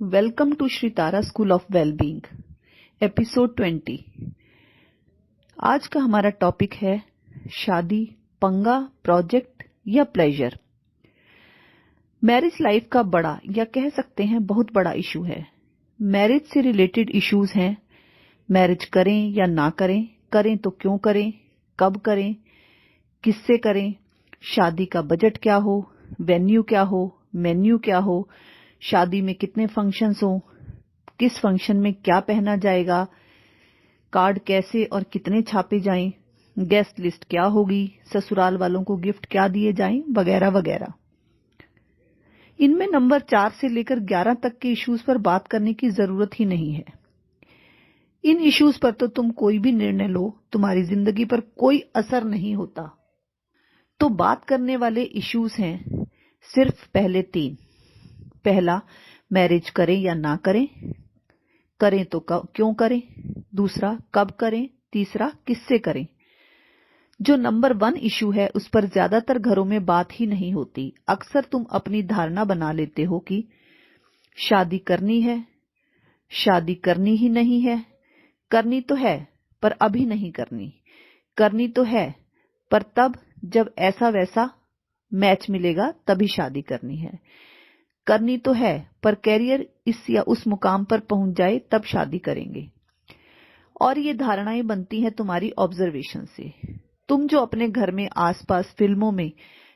Welcome to Shri Tara School of Wellbeing, episode 20। आज का हमारा टॉपिक है शादी, पंगा, प्रोजेक्ट या प्लेजर। मैरिज लाइफ का बड़ा या कह सकते हैं बहुत बड़ा इशू है। मैरिज से रिलेटेड इश्यूज हैं, मैरिज करें या ना करें, करें तो क्यों करें, कब करें, किससे करें, शादी का बजट क्या हो, वेन्यू क्या हो, मेन्यू क्या हो, शादी में कितने फंक्शंस हों, किस फंक्शन में क्या पहना जाएगा, कार्ड कैसे और कितने छापे जाएं, गेस्ट लिस्ट क्या होगी, ससुराल वालों को गिफ्ट क्या दिए जाएं, वगैरह वगैरह। इनमें नंबर 4 से लेकर 11 तक के इश्यूज पर बात करने की जरूरत ही नहीं है। इन इश्यूज पर तो तुम कोई भी निर्णय लो, तुम्हारी जिंदगी पर कोई असर नहीं होता। तो बात करने वाले इश्यूज हैं सिर्फ पहले 3। पहला, मैरिज करें या ना करें, करें तो क्यों करें, दूसरा कब करें, तीसरा किससे करें। जो नंबर 1 इशू है उस पर ज्यादातर घरों में बात ही नहीं होती। अक्सर तुम अपनी धारणा बना लेते हो कि शादी करनी है, शादी करनी ही नहीं है, करनी तो है पर अभी नहीं करनी, करनी तो है पर तब जब ऐसा वैसा मैच मिलेगा तभी शादी करनी है, करनी तो है पर कैरियर इस या उस मुकाम पर पहुंच जाए तब शादी करेंगे। और ये धारणाएं बनती हैं तुम्हारी ऑब्जर्वेशन से। तुम जो अपने घर में आसपास फिल्मों में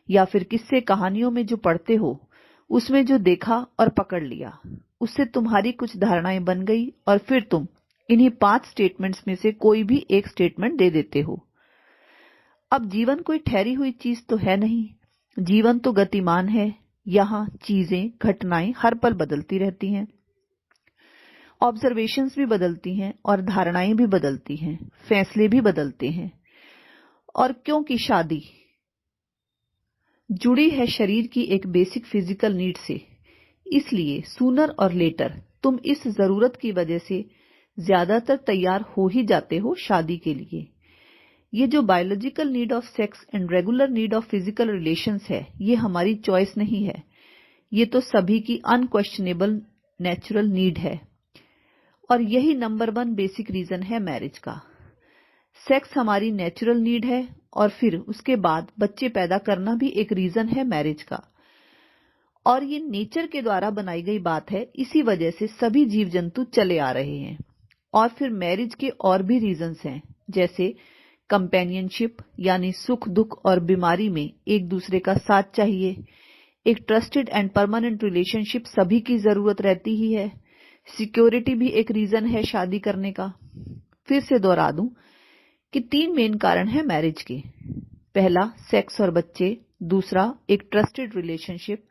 या फिर किस्से कहानियों में जो पढ़ते हो, उसमें जो देखा और पकड़ लिया, उससे तुम्हारी कुछ धारणाएं बन गई और फिर तुम इन्हीं 5 स्टेटमेंट्स में से कोई भी एक स्टेटमेंट दे देते हो। अब जीवन कोई ठहरी हुई चीज तो है नहीं, जीवन तो गतिमान है। यहाँ चीजें, घटनाएं हर पल बदलती रहती हैं, ऑब्जर्वेशंस भी बदलती हैं और धारणाएं भी बदलती हैं, फैसले भी बदलते हैं। और क्योंकि शादी जुड़ी है शरीर की एक बेसिक फिजिकल नीड से, इसलिए सूनर और लेटर तुम इस जरूरत की वजह से ज्यादातर तैयार हो ही जाते हो शादी के लिए। ये जो biological need of sex and regular need of physical relations है, ये हमारी चॉइस नहीं है, ये तो सभी की अनक्वेश्चनेबल नेचुरल नीड है। और यही नंबर 1 बेसिक रीजन है मैरिज का। सेक्स हमारी नेचुरल नीड है और फिर उसके बाद बच्चे पैदा करना भी एक रीजन है मैरिज का। और ये नेचर के द्वारा बनाई गई बात है, इसी वजह से सभी जीव जंतु चले आ रहे हैं। और फिर मैरिज के और भी रीजंस हैं, जैसे कंपेनियनशिप, यानी सुख दुख और बीमारी में एक दूसरे का साथ चाहिए। एक ट्रस्टेड एंड परमानेंट रिलेशनशिप सभी की जरूरत रहती ही है। सिक्योरिटी भी एक रीजन है शादी करने का। फिर से दोहरा दूं कि 3 मेन कारण हैं मैरिज के। पहला, सेक्स और बच्चे, दूसरा एक ट्रस्टेड रिलेशनशिप,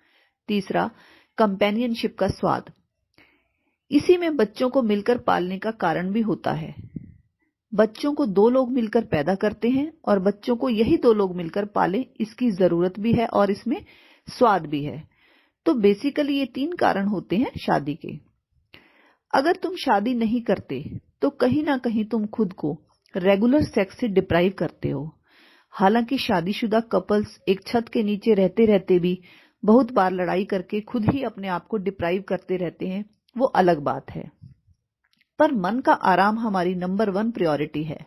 तीसरा कंपेनियनशिप का स्वाद। इसी में बच्चों को मिलकर पालने का कारण भी होता है। बच्चों को 2 लोग मिलकर पैदा करते हैं और बच्चों को यही 2 लोग मिलकर पालें, इसकी जरूरत भी है और इसमें स्वाद भी है। तो बेसिकली ये 3 कारण होते हैं शादी के। अगर तुम शादी नहीं करते तो कहीं ना कहीं तुम खुद को रेगुलर सेक्स से डिप्राइव करते हो। हालांकि शादीशुदा कपल्स एक छत के नीचे रहते रहते भी बहुत बार लड़ाई करके खुद ही अपने आप को डिप्राइव करते रहते हैं, वो अलग बात है। पर मन का आराम हमारी नंबर 1 प्रायोरिटी है।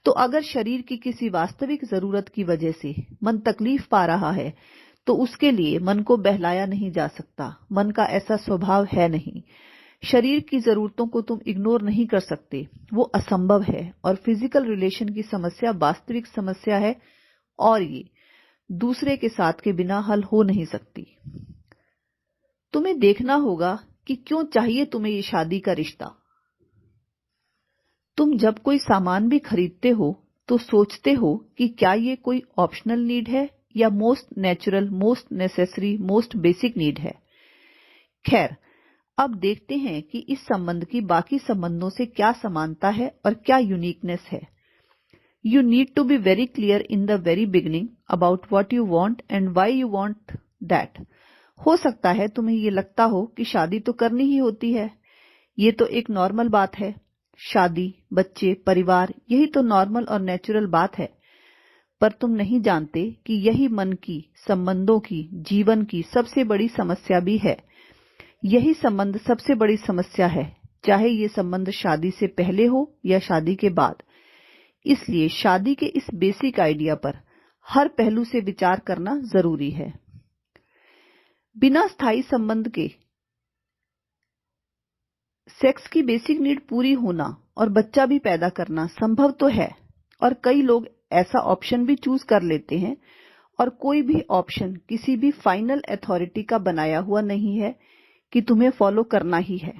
तो अगर शरीर की किसी वास्तविक जरूरत की वजह से मन तकलीफ पा रहा है तो उसके लिए मन को बहलाया नहीं जा सकता। मन का ऐसा स्वभाव है नहीं। शरीर की जरूरतों को तुम इग्नोर नहीं कर सकते, वो असंभव है। और फिजिकल रिलेशन की समस्या वास्तविक समस्या है और ये दूसरे के साथ के बिना हल हो नहीं सकती। तुम्हें देखना होगा कि क्यों चाहिए तुम्हें ये शादी का रिश्ता। तुम जब कोई सामान भी खरीदते हो तो सोचते हो कि क्या ये कोई ऑप्शनल नीड है या most natural, most necessary, most basic need है। खैर, अब देखते हैं कि इस संबंध की बाकी संबंधों से क्या समानता है और क्या यूनिकनेस है। You need to be very clear in the very beginning about what you want and why you want that. हो सकता है तुम्हें ये लगता हो कि शादी तो करनी ही होती है, ये तो एक नॉर्मल बात है। शादी, बच्चे, परिवार, यही तो नॉर्मल और नेचुरल बात है। पर तुम नहीं जानते कि यही मन की, संबंधों की, जीवन की सबसे बड़ी समस्या भी है। यही संबंध सबसे बड़ी समस्या है, चाहे ये संबंध शादी से पहले हो या शादी के बाद। इसलिए शादी के इस बेसिक आइडिया पर हर पहलू से विचार करना जरूरी है। बिना स्थायी संबंध के सेक्स की बेसिक नीड पूरी होना और बच्चा भी पैदा करना संभव तो है, और कई लोग ऐसा ऑप्शन भी चूज कर लेते हैं, और कोई भी ऑप्शन किसी भी फाइनल अथॉरिटी का बनाया हुआ नहीं है कि तुम्हें फॉलो करना ही है।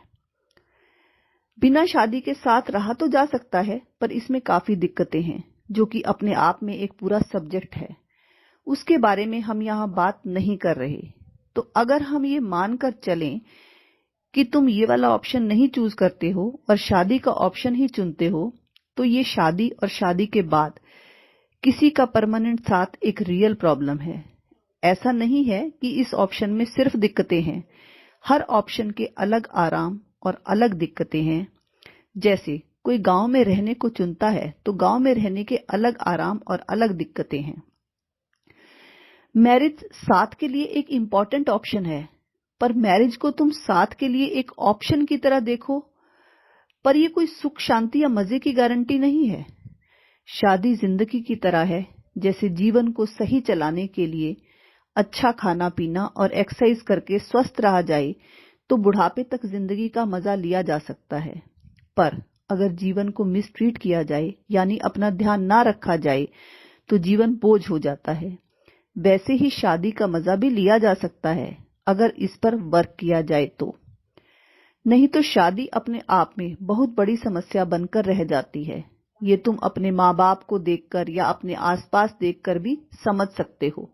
बिना शादी के साथ रहा तो जा सकता है, पर इसमें काफी दिक्कतें हैं, जो कि अपने आप में एक पूरा सब्जेक्ट है। उसके बारे में हम यहाँ बात नहीं कर रहे। तो अगर हम ये मानकर चलें कि तुम ये वाला ऑप्शन नहीं चूज करते हो और शादी का ऑप्शन ही चुनते हो, तो ये शादी और शादी के बाद किसी का परमानेंट साथ एक रियल प्रॉब्लम है। ऐसा नहीं है कि इस ऑप्शन में सिर्फ दिक्कतें हैं, हर ऑप्शन के अलग आराम और अलग दिक्कतें हैं। जैसे कोई गांव में रहने को चुनता है तो गांव में रहने के अलग आराम और अलग दिक्कतें हैं। मैरिज साथ के लिए एक इंपॉर्टेंट ऑप्शन है, पर मैरिज को तुम साथ के लिए एक ऑप्शन की तरह देखो, पर यह कोई सुख शांति या मजे की गारंटी नहीं है। शादी जिंदगी की तरह है, जैसे जीवन को सही चलाने के लिए अच्छा खाना पीना और एक्सरसाइज करके स्वस्थ रहा जाए तो बुढ़ापे तक जिंदगी का मजा लिया जा सकता है। पर अगर जीवन को मिसट्रीट किया जाए, यानी अपना ध्यान ना रखा जाए, तो जीवन बोझ हो जाता है। वैसे ही शादी का मजा भी लिया जा सकता है, अगर इस पर वर्क किया जाए तो। नहीं तो शादी अपने आप में बहुत बड़ी समस्या बनकर रह जाती है। ये तुम अपने माँ बाप को देखकर या अपने आसपास देखकर भी समझ सकते हो।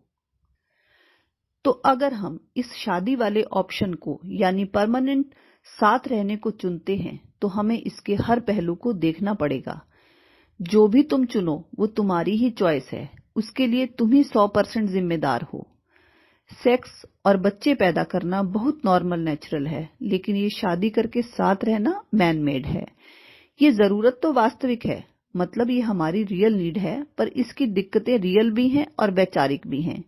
तो अगर हम इस शादी वाले ऑप्शन को, यानी परमानेंट साथ रहने को चुनते हैं, तो हमें इसके हर पहलू को देखना पड़ेगा। जो भी तुम चुनो वो तुम्हारी ही चॉइस है, उसके लिए तुम ही 100% जिम्मेदार हो। सेक्स और बच्चे पैदा करना बहुत नॉर्मल नेचुरल है, लेकिन ये शादी करके साथ रहना मैन मेड है। ये जरूरत तो वास्तविक है, मतलब ये हमारी रियल नीड है, पर इसकी दिक्कतें रियल भी हैं और वैचारिक भी हैं।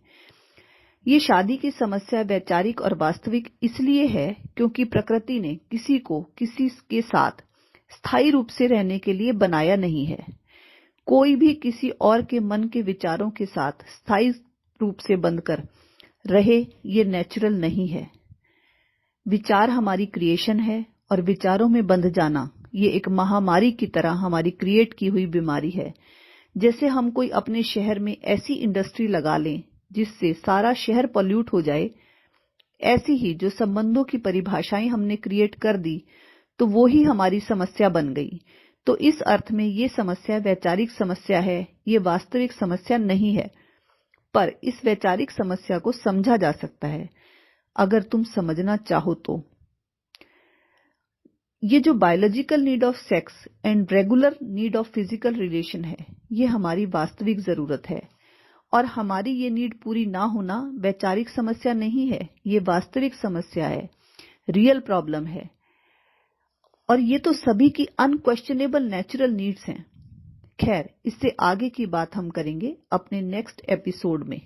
ये शादी की समस्या वैचारिक और वास्तविक इसलिए है क्योंकि प्रकृति ने किसी को किसी के साथ स्थायी रूप से रहने के लिए बनाया नहीं है। कोई भी किसी और के मन के विचारों के साथ स्थायी रूप से बंधकर रहे, ये नेचुरल नहीं है। विचार हमारी क्रिएशन है, और विचारों में बंध जाना ये एक महामारी की तरह हमारी क्रिएट की हुई बीमारी है। जैसे हम कोई अपने शहर में ऐसी इंडस्ट्री लगा लें जिससे सारा शहर पॉल्यूट हो जाए, ऐसी ही जो संबंधों की परिभाषाएं हमने क्रिएट कर दी, तो वो ही हमारी समस्या बन गई। तो इस अर्थ में ये समस्या वैचारिक समस्या है, ये वास्तविक समस्या नहीं है। पर इस वैचारिक समस्या को समझा जा सकता है, अगर तुम समझना चाहो तो। ये जो biological need of sex and regular need of physical relation है, ये हमारी वास्तविक जरूरत है, और हमारी ये नीड पूरी ना होना वैचारिक समस्या नहीं है, ये वास्तविक समस्या है, रियल प्रॉब्लम है। और ये तो सभी की अनक्वेश्चनेबल नेचुरल नीड्स हैं। खैर, इससे आगे की बात हम करेंगे अपने नेक्स्ट एपिसोड में।